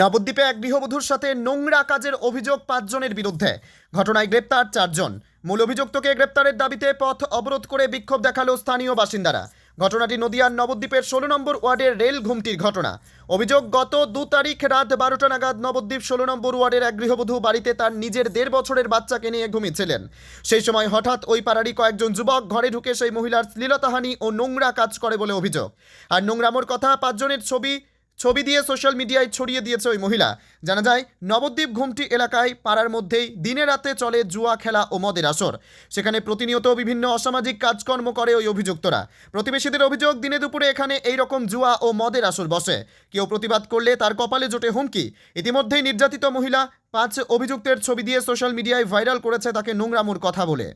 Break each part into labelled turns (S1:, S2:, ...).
S1: নবদ্বীপে এক গৃহবধূর সাথে নোংরা কাজের অভিযোগ ৫ জনের বিরুদ্ধে। ঘটনায় গ্রেপ্তার ৪ জন। মূল অভিযুক্তকে গ্রেপ্তারের দাবিতে পথ অবরোধ করে বিক্ষোভ দেখালো স্থানীয় বাসিন্দারা। ঘটনাটি নদিয়ার নবদ্বীপের ১৬ নম্বর ওয়ার্ডের রেল ঘুমটির ঘটনা। অভিযোগ, গত ২ তারিখ রাত ১২টা নাগাদ নবদ্বীপ ১৬ নম্বর ওয়ার্ডের এক গৃহবধূ বাড়িতে তার নিজের ১.৫ বছরের বাচ্চাকে নিয়ে ঘুমিয়েছিলেন। সেই সময় হঠাৎ ওই পাড়ারই কয়েকজন যুবক ঘরে ঢুকে সেই মহিলার শ্লীলতাহানি ও নোংরা কাজ করে বলে অভিযোগ। আর নোংরামোর কথা ৫ জনের ছবি দিয়ে সোশ্যাল মিডিয়ায় ছড়িয়ে দিয়েছে ওই মহিলা। জানা যায়, নবদ্বীপ ঘুমটি এলাকায় পাড়ার মধ্যেই দিনে রাতে চলে জুয়া খেলা ও মদের আসর। সেখানে প্রতিনিয়ত বিভিন্ন অসামাজিক কাজকর্ম করে ওই অভিযুক্তরা। প্রতিবেশীদের অভিযোগ, দিনে দুপুরে এখানে এই রকম জুয়া ও মদের আসর বসে। কেউ প্রতিবাদ করলে তার কপালে জোটে হুমকি। ইতিমধ্যেই নির্যাতিত মহিলা ৫ অভিযুক্তের ছবি দিয়ে সোশ্যাল মিডিয়ায় ভাইরাল করেছে তাকে নোংরামোর কথা বলে।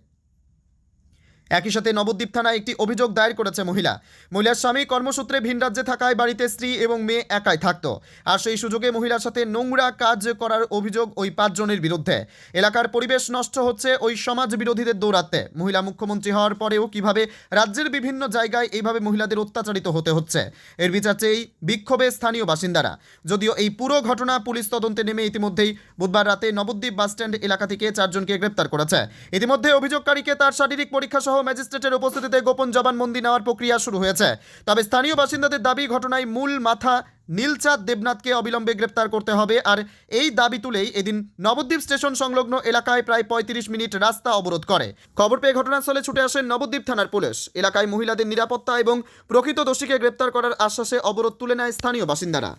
S1: একই সাথে নবদ্বীপ থানায় একটি অভিযোগ দায়ের করেছে মহিলার স্বামী কর্মসূত্রে ভিন রাজ্যে থাকায় বাড়িতে স্ত্রী এবং মেয়ে একাই থাকতো। আর সেই সুযোগে মহিলার সাথে নোংরা কাজ করার অভিযোগ ওই ৫ জনের বিরুদ্ধে। এলাকার পরিবেশ নষ্ট হচ্ছে ওই সমাজ বিরোধীদের দৌরাত্মে। মহিলা মুখ্যমন্ত্রী হওয়ার পরেও কিভাবে রাজ্যের বিভিন্ন জায়গায় এইভাবে মহিলাদের অত্যাচারিত হতে হচ্ছে, এর বিচার চেয়েই বিক্ষোভে স্থানীয় বাসিন্দারা। যদিও এই পুরো ঘটনা পুলিশ তদন্তে নেমে ইতিমধ্যেই বুধবার রাতে নবদ্বীপ বাসস্ট্যান্ড এলাকা থেকে ৪ জনকে গ্রেপ্তার করেছে। ইতিমধ্যে অভিযোগকারীকে তার শারীরিক পরীক্ষা সহ ম্যাজিস্ট্রেটের উপস্থিতিতে গোপন জবানবন্দি নেওয়ার প্রক্রিয়া শুরু হয়েছে। তবে স্থানীয় বাসিন্দাদের দাবি, ঘটনায় মূল মাথা নীলচাঁদ দেবনাথকে অবিলম্বে গ্রেপ্তার করতে হবে। আর এই দাবি তুলেই এদিন নবদ্বীপ স্টেশন সংলগ্ন এলাকায় প্রায় ৩৫ মিনিট রাস্তা অবরোধ করে। খবর পেয়ে ঘটনাস্থলে ছুটে আসেন নবদ্বীপ থানার পুলিশ। এলাকায় মহিলাদের নিরাপত্তা এবং প্রকৃত দোষীকে গ্রেপ্তার করার আশ্বাসে অবরোধ তুলে নেয় স্থানীয় বাসিন্দারা।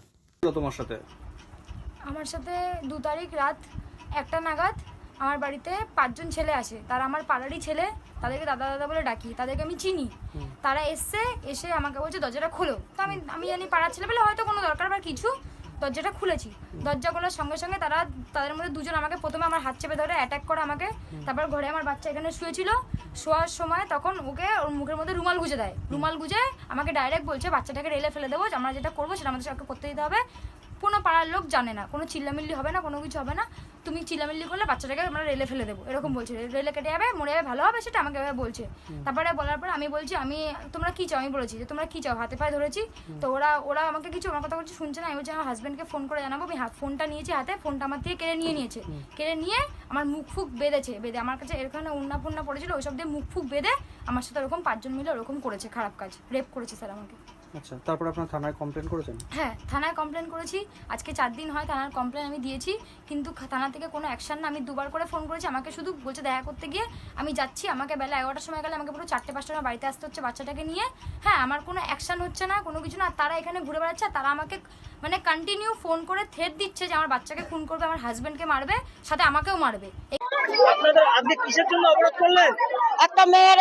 S2: আমার সাথে ২ তারিখ রাত ১টা নাগাদ আমার বাড়িতে ৫ জন ছেলে আসে। তারা আমার পাড়ারই ছেলে, তাদেরকে দাদা দাদা বলে ডাকি, তাদেরকে আমি চিনি। তারা এসে আমাকে বলছে দরজাটা খোলো। তো আমি জানি পাড়ার ছেলে বলে হয়তো কোনো দরকার বা কিছু, দরজাটা খুলেছি। দরজা খোলার সঙ্গে সঙ্গে তাদের মধ্যে ২ জন আমাকে প্রথমে আমার হাত চেপে ধরে অ্যাটাক করে আমাকে। তারপর ঘরে আমার বাচ্চা এখানে শুয়েছিল, শোয়ার সময় তখন ওকে ওর মুখের মধ্যে রুমাল গুঁজে দেয়। রুমাল গুঁজে আমাকে ডাইরেক্ট বলছে বাচ্চাটাকে রেলে ফেলে দেবো, আমরা যেটা করবো সেটা আমাদের সঙ্গে করতে দিতে হবে। কোনো পাড়ার লোক জানে না, কোনো চিল্লামিল্লি হবে না, কোনো কিছু হবে না, তুমি চিল্লামিল্লি করলে বাচ্চাটাকে আমরা রেলে ফেলে দেবো, এরকম বলছে। রেলে কেটে যাবে, মরে যাবে, ভালো হবে, সেটা আমাকে এভাবে বলছে। তারপরে বলার পর আমি বলছি তোমরা কী চাও, আমি বলেছি যে তোমরা কী চাও, হাতে পায়ে ধরেছি। তো ওরা আমাকে কিছু আমার কথা বলছে, শুনছে না। আমি বলছি আমার হাজব্যান্ডকে ফোন করে জানাবো। আমি ফোনটা নিয়েছি হাতে, ফোনটা আমার থেকে কেড়ে নিয়েছে। কেড়ে নিয়ে আমার মুখ ফুক বেঁধে আমার কাছে এখানে উন্না ফুন্না পড়েছিল, ওইসব দিয়ে মুখ ফুক বেঁধে আমার সাথে ওরকম ৫ জন মিলে ওরকম করেছে, খারাপ কাজ, রেপ করেছে স্যার আমাকে।
S3: আচ্ছা, তারপর আপনার থানায় কমপ্লেন করেছেন?
S2: হ্যাঁ, থানায় কমপ্লেন করেছি। আজকে ৪ দিন হয় থানার কমপ্লেন আমি দিয়েছি, কিন্তু থানা থেকে কোনো অ্যাকশন না। আমি ২বার করে ফোন করেছি, আমাকে শুধু বলছে দেখা করতে গিয়ে আমি যাচ্ছি। আমাকে বেলা ১১টার সময় গেলে আমাকে পুরো ৪টে-৫টা বাড়িতে আসতে হচ্ছে বাচ্চাটাকে নিয়ে। হ্যাঁ, আমার কোনো অ্যাকশন হচ্ছে না, কোনো কিছু না। তারা এখানে ঘুরে বেড়াচ্ছে, তারা আমাকে মানে কন্টিনিউ ফোন করে থ্রেট দিচ্ছে যে আমার বাচ্চাকে খুন করবে, আমার হাজব্যান্ডকে মারবে, সাথে আমাকেও মারবে।
S4: আপনাদের আজকে কিসের জন্য অবরোধ করলেন?
S5: একটা মেয়ের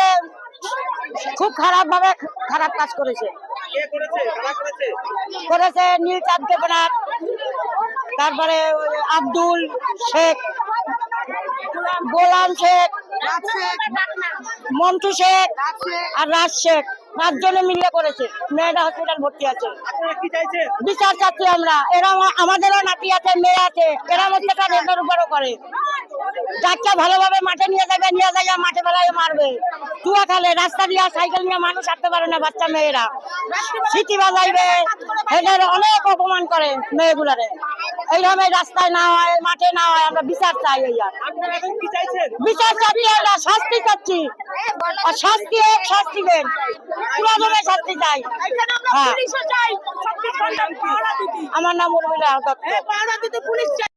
S5: খুব খারাপ কাজ করেছে।
S4: কে করেছে? কারা করেছে?
S5: করেছে নীলচাঁদ দেবনাথ, তারপরে আব্দুল শেখ, গোলাম শেখ, মন্টু শেখ আর রাজ শেখ, ৫ জনে মিলে করেছে। মেয়েটা হসপিটাল ভর্তি আছে।
S4: আপনারা কি চাইছেন?
S5: বিচার চাচ্ছি আমরা। এরা আমাদেরও নাতি আছে, মেয়ে আছে, এরা অত্যাচার এদের উপরও করে। বাচ্চা ভালোভাবে মাঠে নিয়ে যাবে, মাঠে বেলায় মারবে, জুয়া খেলে, রাস্তা দিয়ে সাইকেল নিয়ে মানুষ আসতে পারে না। বাচ্চা মেয়েরা সিটি বাজাইবে, এদের অনেক অপমান করে মেয়েগুলারে। এইভাবে রাস্তায় না হয়, মাঠে না হয়, আমরা বিচার চাই।
S4: আপনারা এখন কি চাইছেন?
S5: বিচার চাচ্ছি আমরা, শাস্তি চাচ্ছি। আর শাস্তি দেন, পুরোদমে শাস্তি চাই। হ্যাঁ, আমার নাম উর্মিলা দত্ত।